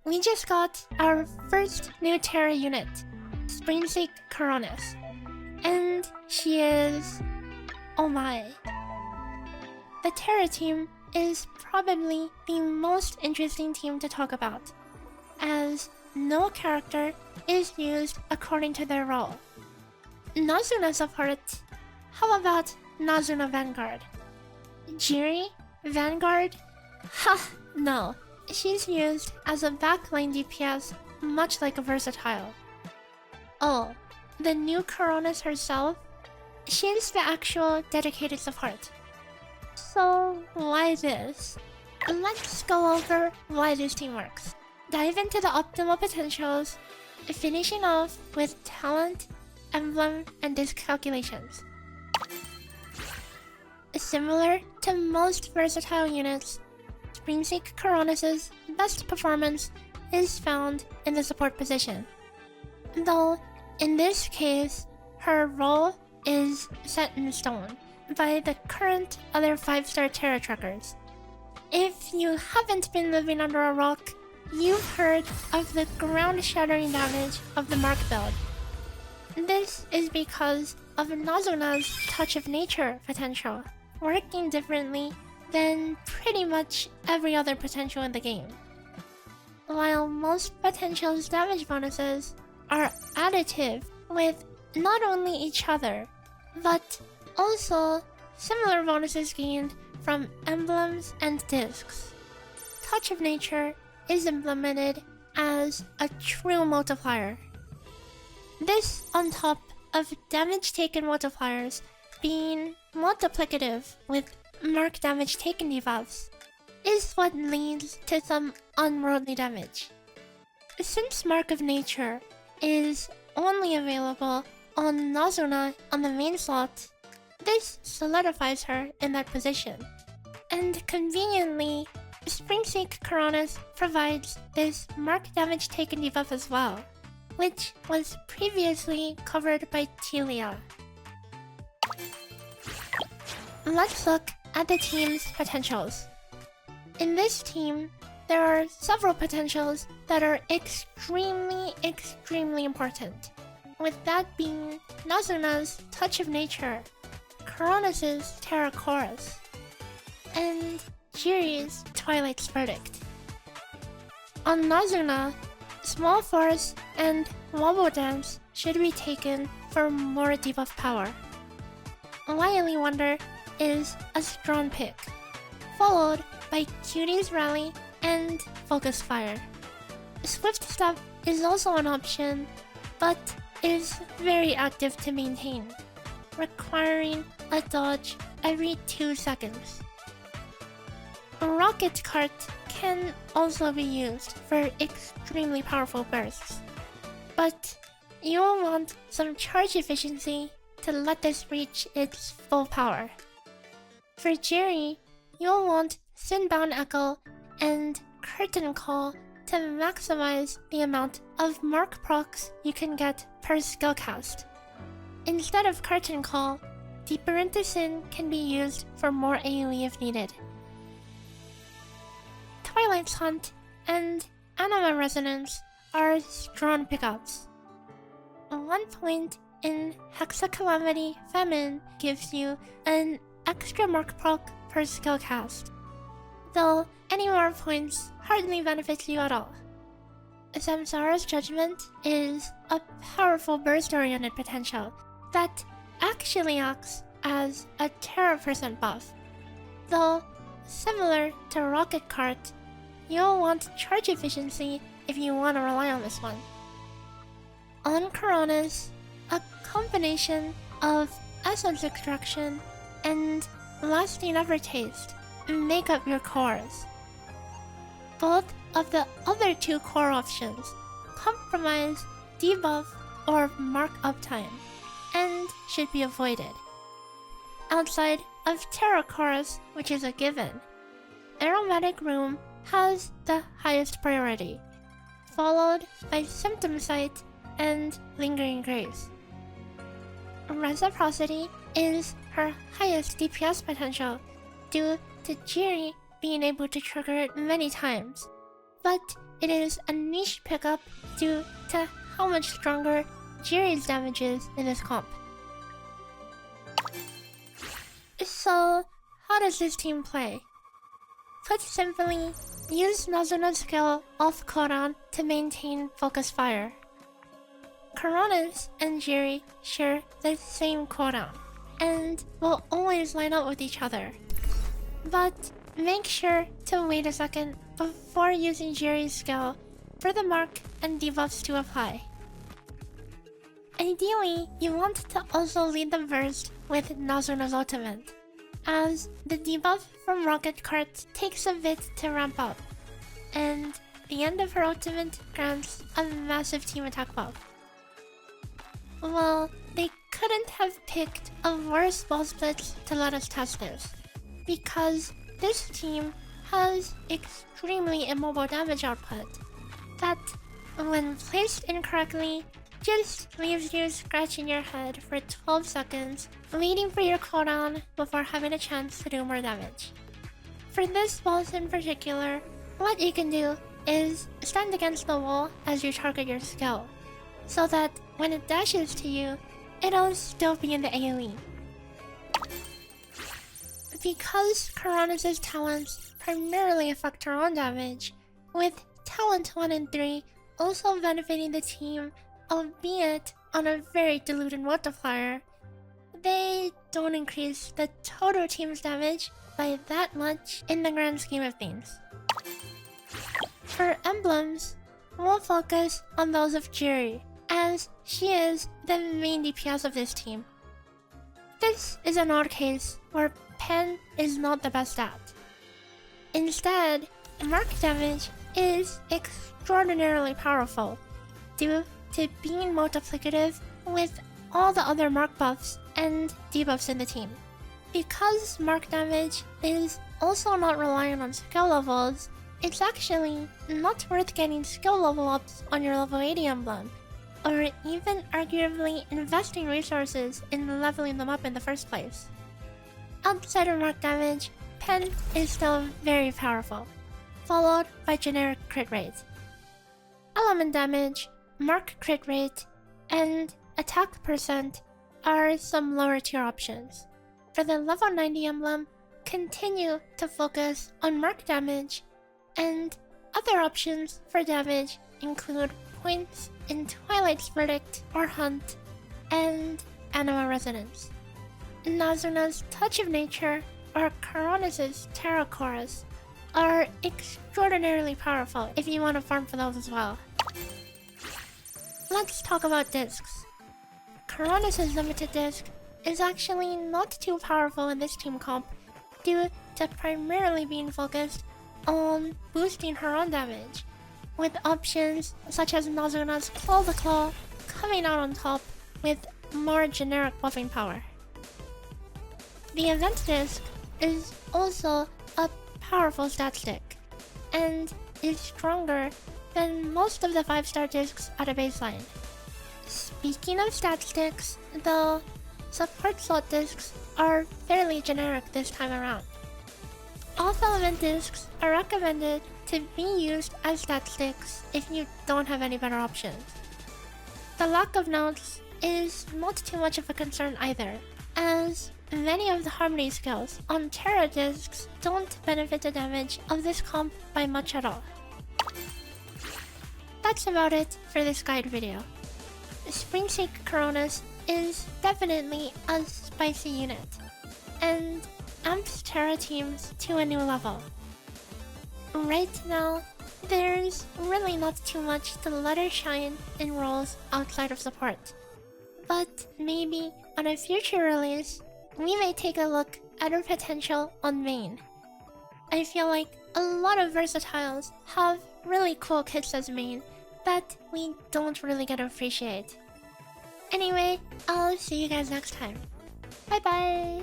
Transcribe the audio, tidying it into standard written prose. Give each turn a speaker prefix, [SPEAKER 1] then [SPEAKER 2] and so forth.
[SPEAKER 1] we just got our first new Terra unit, Springseek Coronis. And she is... oh my. The Terra team is probably the most interesting team to talk about, as no character is used according to their role. Nazuna support. How about Nazuna Vanguard? Jiri? Vanguard? Ha! No. She's used as a backline DPS, much like a Versatile. Oh, the new Coronis herself? She's the actual dedicated support. So, why this? Let's go over why this team works. Dive into the optimal potentials, finishing off with talent, emblem, and disc calculations. Similar to most versatile units, Springseek Coronis' best performance is found in the support position. Though, in this case, her role is set in stone by the current other 5-star Terra trackers. If you haven't been living under a rock, you've heard of the ground-shattering damage of the Mark build. This is because of Nazuna's Touch of Nature potential, working differently than pretty much every other potential in the game. While most potential's damage bonuses are additive with not only each other, but also similar bonuses gained from emblems and discs. Touch of Nature is implemented as a true multiplier. This on top of damage taken multipliers being multiplicative with mark damage taken debuffs is what leads to some unworldly damage. Since Mark of Nature is only available on Nazuna on the main slot, this solidifies her in that position. And conveniently, Springseek Coronis provides this mark damage taken debuff as well, which was previously covered by Telia. Let's look at the team's potentials. In this team, there are several potentials that are extremely important, with that being Nazuna's Touch of Nature, Coronis' Terra Chorus, and Jiri's Twilight's Verdict. On Nazuna, Small Force and Wobble Dance should be taken for more debuff power. Wily Wonder is a strong pick, followed by Cutie's Rally and Focus Fire. Swift Step is also an option, but is very active to maintain, requiring a dodge every 2 seconds. Rocket Cart can also be used for extremely powerful bursts, but you'll want some charge efficiency to let this reach its full power. For Jiri, you'll want Sinbound Echo and Curtain Call to maximize the amount of mark procs you can get per skill cast. Instead of Curtain Call, Deeper into Sin can be used for more AoE if needed. Twilight's Hunt and Anima Resonance are strong pickups. 1 point in Hexa Calamity Famine gives you an extra mark proc per skill cast, though any more points hardly benefits you at all. Samsara's Judgment is a powerful burst-oriented potential that actually acts as a Terra percent buff, though similar to Rocket Cart, you'll want charge efficiency if you want to rely on this one. On Coronis, a combination of Essence Extraction and Lasting Evertaste make up your cores. Both of the other 2 core options compromise debuff or mark uptime and should be avoided. Outside of Terra Chorus, which is a given, Aromatic Room has the highest priority, followed by Symptom Sight and Lingering Grace. Reciprocity is her highest DPS potential due to Jiri being able to trigger it many times, but it is a niche pickup due to how much stronger Jiri's damage is in this comp. So, how does this team play? Put simply, use Nazuna's skill off cooldown to maintain focus fire. Coronis and Jiri share the same cooldown, and will always line up with each other. But make sure to wait a second before using Jiri's skill for the mark and debuffs to apply. Ideally, you want to also lead the burst with Nazuna's ultimate, as the debuff from Rocket Cart takes a bit to ramp up, and the end of her ultimate grants a massive team attack buff. Well, they couldn't have picked a worse ball split to let us test this, because this team has extremely immobile damage output that, when placed incorrectly, just leaves you scratching your head for 12 seconds, waiting for your cooldown before having a chance to do more damage. For this boss in particular, what you can do is stand against the wall as you target your skill, so that when it dashes to you, it'll still be in the AoE. Because Coronis' talents primarily affect her own damage, with Talent 1 and 3 also benefiting the team, albeit on a very diluted multiplier, they don't increase the total team's damage by that much in the grand scheme of things. For emblems, we'll focus on those of Jiri, as she is the main DPS of this team. This is an odd case where Pen is not the best at. Instead, mark damage is extraordinarily powerful due to being multiplicative with all the other mark buffs and debuffs in the team. Because mark damage is also not reliant on skill levels, it's actually not worth getting skill level ups on your level 80 emblem, or even arguably investing resources in leveling them up in the first place. Outside of mark damage, Pen is still very powerful, followed by generic crit rate. Element damage, mark crit rate, and attack percent are some lower tier options. For the level 90 emblem, continue to focus on mark damage, and other options for damage include points in Twilight's Verdict or Hunt, and Anima Resonance. Nazuna's Touch of Nature or Coronis' Terra Chorus are extraordinarily powerful if you want to farm for those as well. Let's talk about discs. Coronis' limited disc is actually not too powerful in this team comp due to primarily being focused on boosting her own damage, with options such as Nazuna's Claw the Claw coming out on top with more generic buffing power. The event disc is also a powerful stat stick, and is stronger than most of the 5-star discs at a baseline. Speaking of stat sticks, though, support slot discs are fairly generic this time around. Off-element discs are recommended to be used as stat sticks if you don't have any better options. The lack of notes is not too much of a concern either, as many of the Harmony skills on Terra discs don't benefit the damage of this comp by much at all. That's about it for this guide video. Springseek Coronis is definitely a spicy unit, and amps Terra teams to a new level. Right now, there's really not too much to let her shine in roles outside of support, but maybe on a future release, we may take a look at her potential on main. I feel like a lot of versatiles have really cool kits as main that we don't really get to appreciate. Anyway, I'll see you guys next time. Bye bye!